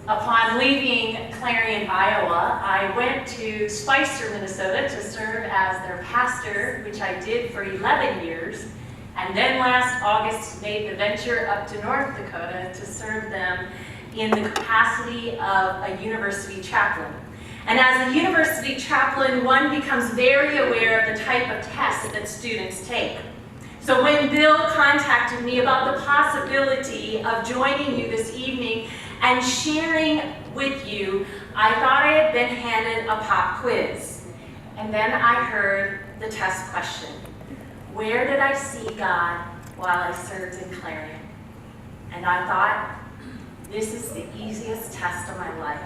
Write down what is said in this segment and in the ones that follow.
Upon leaving Clarion, Iowa, I went to Spicer, Minnesota to serve as their pastor, which I did for 11 years, and then last August made the venture up to North Dakota to serve them in the capacity of a university chaplain. And as a university chaplain, one becomes very aware of the type of tests that students take. So when Bill contacted me about the possibility of joining you this evening and sharing with you, I thought I had been handed a pop quiz. And then I heard the test question: where did I see God while I served in Clarion? And I thought, this is the easiest test of my life.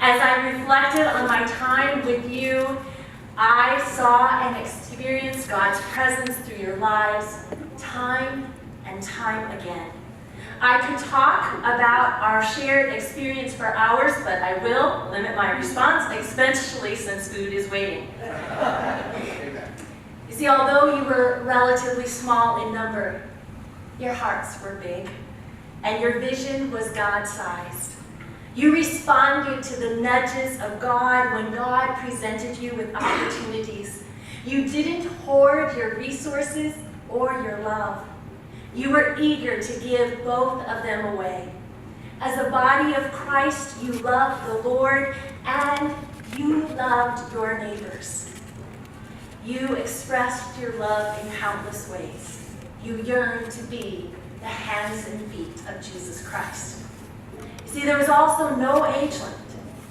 As I reflected on my time with you, I saw and experienced God's presence through your lives time and time again. I could talk about our shared experience for hours, but I will limit my response, especially since food is waiting. You see, although you were relatively small in number, your hearts were big, and your vision was God-sized. You responded to the nudges of God when God presented you with opportunities. You didn't hoard your resources or your love. You were eager to give both of them away. As a body of Christ, you loved the Lord and you loved your neighbors. You expressed your love in countless ways. You yearned to be the hands and feet of Jesus Christ. You see, there was also no age limit.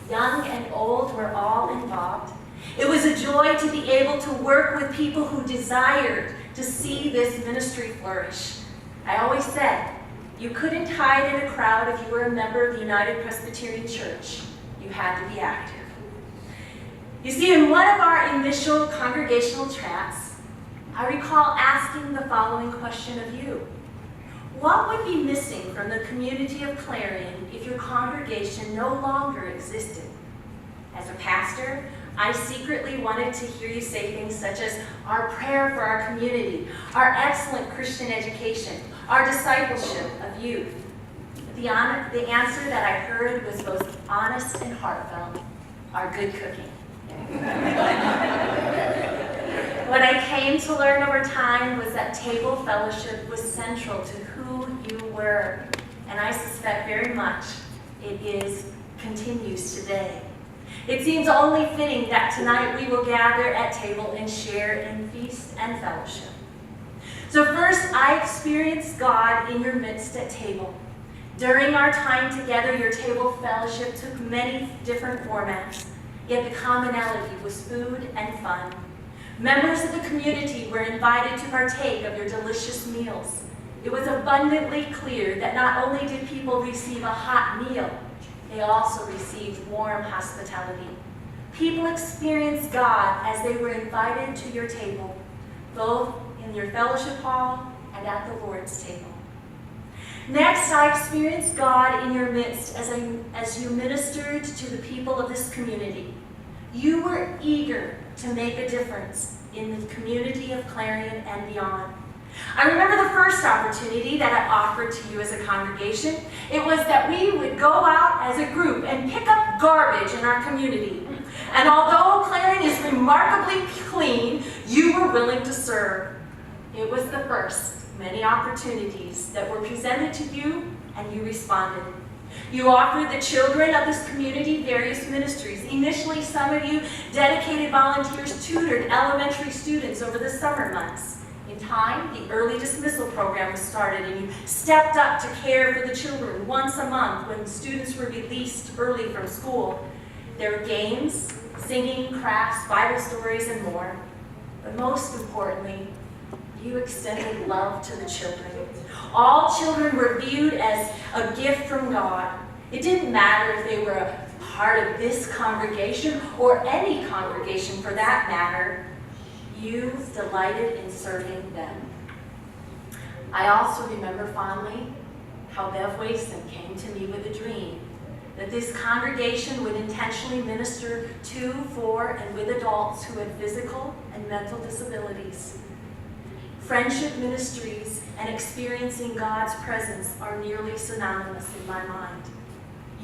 Young and old were all involved. It was a joy to be able to work with people who desired to see this ministry flourish. I always said, you couldn't hide in a crowd if you were a member of the United Presbyterian Church. You had to be active. You see, in one of our initial congregational chats, I recall asking the following question of you: what would be missing from the community of Clarion if your congregation no longer existed? As a pastor, I secretly wanted to hear you say things such as our prayer for our community, our excellent Christian education, our discipleship of youth. The answer that I heard was both honest and heartfelt: our good cooking. What I came to learn over time was that table fellowship was central to who you were, and I suspect very much it continues today. It seems only fitting that tonight we will gather at table and share in feast and fellowship. So first, I experienced God in your midst at table. During our time together, your table fellowship took many different formats, yet the commonality was food and fun. Members of the community were invited to partake of your delicious meals. It was abundantly clear that not only did people receive a hot meal, they also received warm hospitality. People experienced God as they were invited to your table, both in your fellowship hall and at the Lord's table. Next, I experienced God in your midst as you ministered to the people of this community. You were eager to make a difference in the community of Clarion and beyond. I remember the first opportunity that I offered to you as a congregation. It was that we would go out as a group and pick up garbage in our community. And although Clarion is remarkably clean, you were willing to serve. It was the first of many opportunities that were presented to you, and you responded. You offered the children of this community various ministries. Initially, some of you dedicated volunteers tutored elementary students over the summer months. In time, the early dismissal program was started, and you stepped up to care for the children once a month when students were released early from school. There were games, singing, crafts, Bible stories, and more. But most importantly, you extended love to the children. All children were viewed as a gift from God. It didn't matter if they were a part of this congregation or any congregation for that matter. You delighted in serving them. I also remember fondly how Bev Wason came to me with a dream that this congregation would intentionally minister to, for, and with adults who had physical and mental disabilities. Friendship ministries and experiencing God's presence are nearly synonymous in my mind.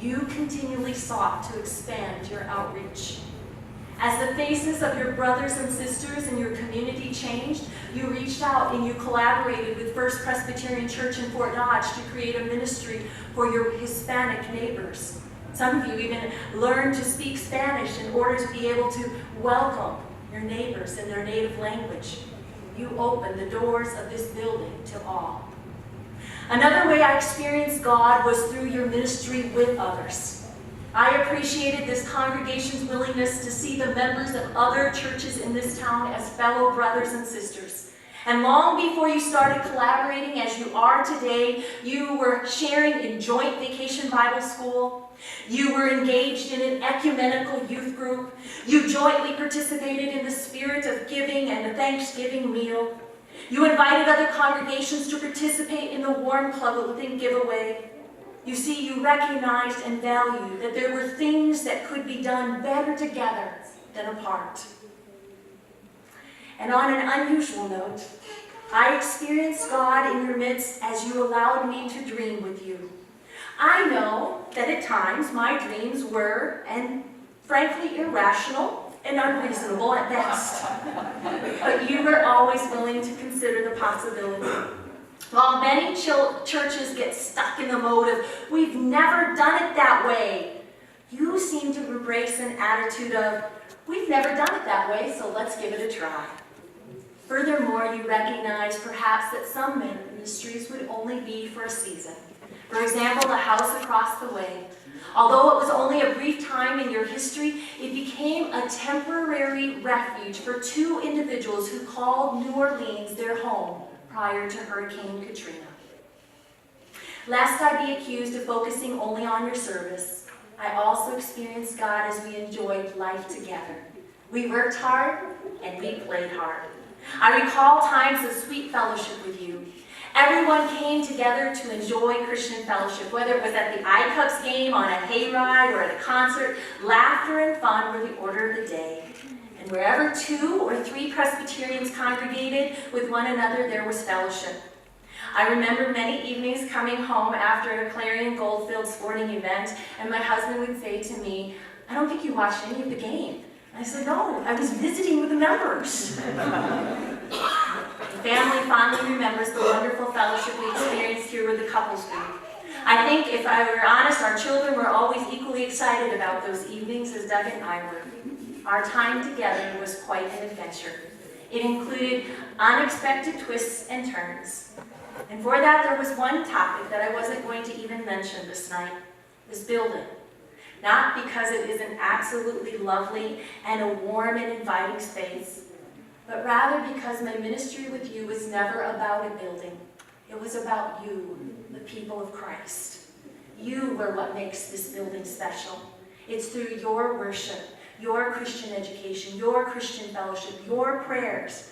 you continually sought to expand your outreach. As the faces of your brothers and sisters in your community changed, you reached out and you collaborated with First Presbyterian Church in Fort Dodge to create a ministry for your Hispanic neighbors. Some of you even learned to speak Spanish in order to be able to welcome your neighbors in their native language. You opened the doors of this building to all. Another way I experienced God was through your ministry with others. I appreciated this congregation's willingness to see the members of other churches in this town as fellow brothers and sisters. And long before you started collaborating as you are today, you were sharing in joint vacation Bible school. You were engaged in an ecumenical youth group. You jointly participated in the spirit of giving and the Thanksgiving meal. You invited other congregations to participate in the Warm Clothing giveaway. You see, you recognized and valued that there were things that could be done better together than apart. And on an unusual note, I experienced God in your midst as you allowed me to dream with you. I know that at times my dreams were, and frankly, irrational and unreasonable at best. But you were always willing to consider the possibility. While many churches get stuck in the mode of, we've never done it that way, you seem to embrace an attitude of, we've never done it that way, so let's give it a try. Furthermore, you recognize perhaps that some ministries would only be for a season. For example, the house across the way. Although it was only a brief time in your history, it became a temporary refuge for two individuals who called New Orleans their home prior to Hurricane Katrina. Lest I be accused of focusing only on your service, I also experienced God as we enjoyed life together. We worked hard and we played hard. I recall times of sweet fellowship with you. Everyone came together to enjoy Christian fellowship, whether it was at the I-Cubs game, on a hayride, or at a concert. Laughter and fun were the order of the day. And wherever 2 or 3 Presbyterians congregated with one another, there was fellowship. I remember many evenings coming home after a Clarion Goldfield sporting event, and my husband would say to me, I don't think you watched any of the game. I said, no, I was visiting with the members. The family fondly remembers the wonderful fellowship we experienced here with the couples group. I think, if I were honest, our children were always equally excited about those evenings as Doug and I were. Our time together was quite an adventure. It included unexpected twists and turns. And for that, there was one topic that I wasn't going to even mention this night, this building. Not because it is an absolutely lovely and a warm and inviting space, but rather because my ministry with you was never about a building. It was about you, the people of Christ. You were what makes this building special. It's through your worship, your Christian education, your Christian fellowship, your prayers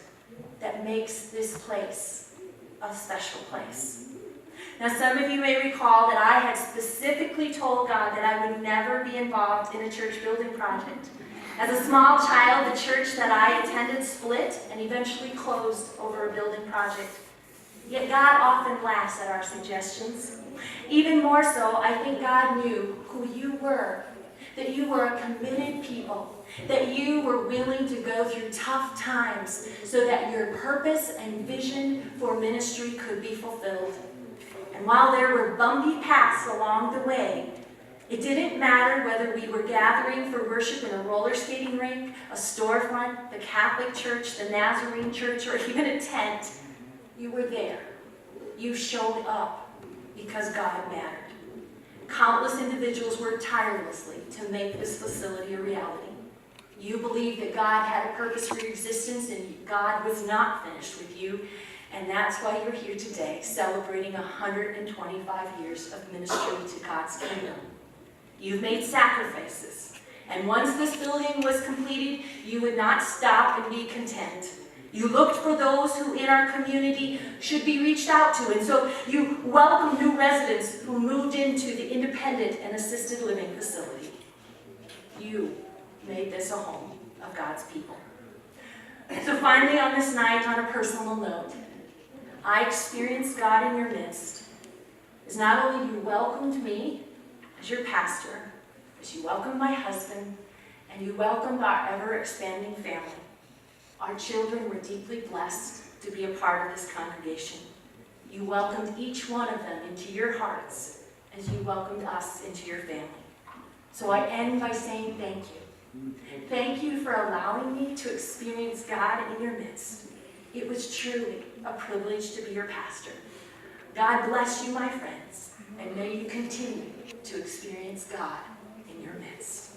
that makes this place a special place. Now, some of you may recall that I had specifically told God that I would never be involved in a church building project. As a small child, the church that I attended split and eventually closed over a building project. Yet God often laughs at our suggestions. Even more so, I think God knew who you were, that you were a committed people, that you were willing to go through tough times so that your purpose and vision for ministry could be fulfilled. And while there were bumpy paths along the way, it didn't matter whether we were gathering for worship in a roller skating rink, a storefront, the Catholic Church, the Nazarene Church, or even a tent. You were there. You showed up because God mattered. Countless individuals worked tirelessly to make this facility a reality. You believed that God had a purpose for your existence and God was not finished with you. And that's why you're here today, celebrating 125 years of ministry to God's kingdom. You've made sacrifices. And once this building was completed, you would not stop and be content. You looked for those who in our community should be reached out to. And so you welcomed new residents who moved into the independent and assisted living facility. You made this a home of God's people. So finally, on this night, on a personal note, I experienced God in your midst, as not only you welcomed me as your pastor, as you welcomed my husband, and you welcomed our ever-expanding family. Our children were deeply blessed to be a part of this congregation. You welcomed each one of them into your hearts as you welcomed us into your family. So I end by saying thank you. Thank you for allowing me to experience God in your midst. It was truly a privilege to be your pastor. God bless you, my friends, and may you continue to experience God in your midst.